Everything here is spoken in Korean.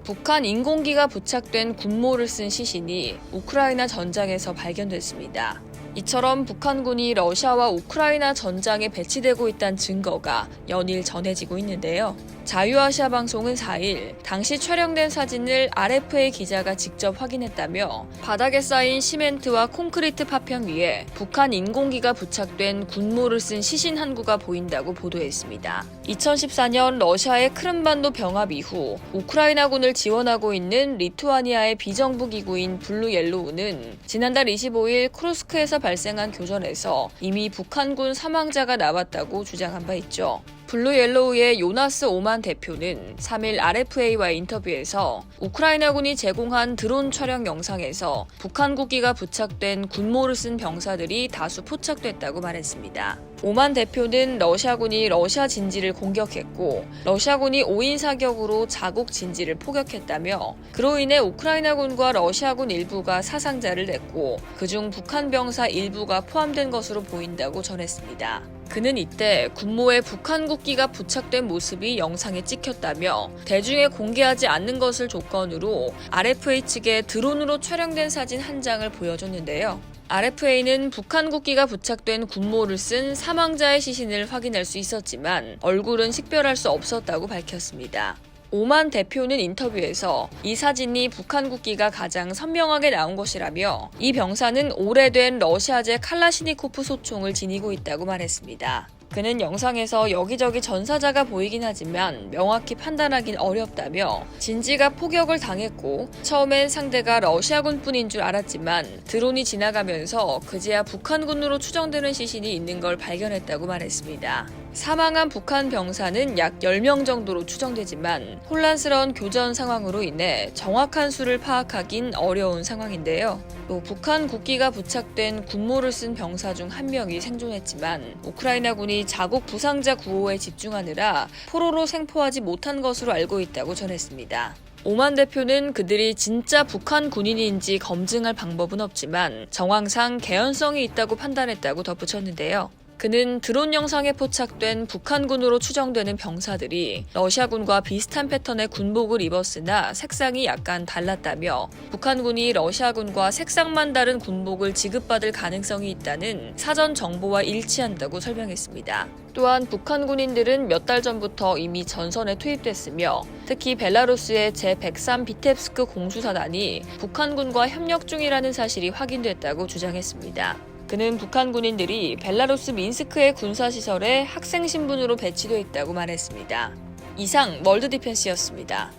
북한 인공기가 부착된 군모를 쓴 시신이 우크라이나 전장에서 발견됐습니다. 이처럼 북한군이 러시아와 우크라이나 전장에 배치되고 있다는 증거가 연일 전해지고 있는데요. 자유아시아 방송은 4일 당시 촬영된 사진을 RFA 기자가 직접 확인했다며 바닥에 쌓인 시멘트와 콘크리트 파편 위에 북한 인공기가 부착된 군모를 쓴 시신 한 구가 보인다고 보도했습니다. 2014년 러시아의 크림반도 병합 이후 우크라이나군을 지원하고 있는 리투아니아의 비정부 기구인 블루옐로우는 지난달 25일 쿠르스크에서 발생한 교전에서 이미 북한군 사망자가 나왔다고 주장한 바 있죠. 블루옐로우의 요나스 오만 대표는 3일 RFA와의 인터뷰에서 우크라이나군이 제공한 드론 촬영 영상에서 북한 국기가 부착된 군모를 쓴 병사들이 다수 포착됐다고 말했습니다. 오만 대표는 러시아군이 러시아 진지를 공격했고 러시아군이 5인 사격으로 자국 진지를 포격했다며 그로 인해 우크라이나군과 러시아군 일부가 사상자를 냈고 그중 북한 병사 일부가 포함된 것으로 보인다고 전했습니다. 그는 이때 군모에 북한 국기가 부착된 모습이 영상에 찍혔다며 대중에 공개하지 않는 것을 조건으로 RFA 측에 드론으로 촬영된 사진 한 장을 보여줬는데요. RFA는 북한 국기가 부착된 군모를 쓴 사망자의 시신을 확인할 수 있었지만 얼굴은 식별할 수 없었다고 밝혔습니다. 오만 대표는 인터뷰에서 이 사진이 북한 국기가 가장 선명하게 나온 것이라며 이 병사는 오래된 러시아제 칼라시니코프 소총을 지니고 있다고 말했습니다. 그는 영상에서 여기저기 전사자가 보이긴 하지만 명확히 판단하긴 어렵다며 진지가 포격을 당했고 처음엔 상대가 러시아군뿐인 줄 알았지만 드론이 지나가면서 그제야 북한군으로 추정되는 시신이 있는 걸 발견했다고 말했습니다. 사망한 북한 병사는 약 10명 정도로 추정되지만 혼란스러운 교전 상황으로 인해 정확한 수를 파악하긴 어려운 상황인데요. 또 북한 국기가 부착된 군모를 쓴 병사 중 한 명이 생존했지만 우크라이나군이 자국 부상자 구호에 집중하느라 포로로 생포하지 못한 것으로 알고 있다고 전했습니다. 오만 대표는 그들이 진짜 북한 군인인지 검증할 방법은 없지만 정황상 개연성이 있다고 판단했다고 덧붙였는데요. 그는 드론 영상에 포착된 북한군으로 추정되는 병사들이 러시아군과 비슷한 패턴의 군복을 입었으나 색상이 약간 달랐다며 북한군이 러시아군과 색상만 다른 군복을 지급받을 가능성이 있다는 사전 정보와 일치한다고 설명했습니다. 또한 북한 군인들은 몇 달 전부터 이미 전선에 투입됐으며 특히 벨라루스의 제103 비텝스크 공수사단이 북한군과 협력 중이라는 사실이 확인됐다고 주장했습니다. 그는 북한 군인들이 벨라루스 민스크의 군사시설에 학생 신분으로 배치돼 있다고 말했습니다. 이상 월드디펜스였습니다.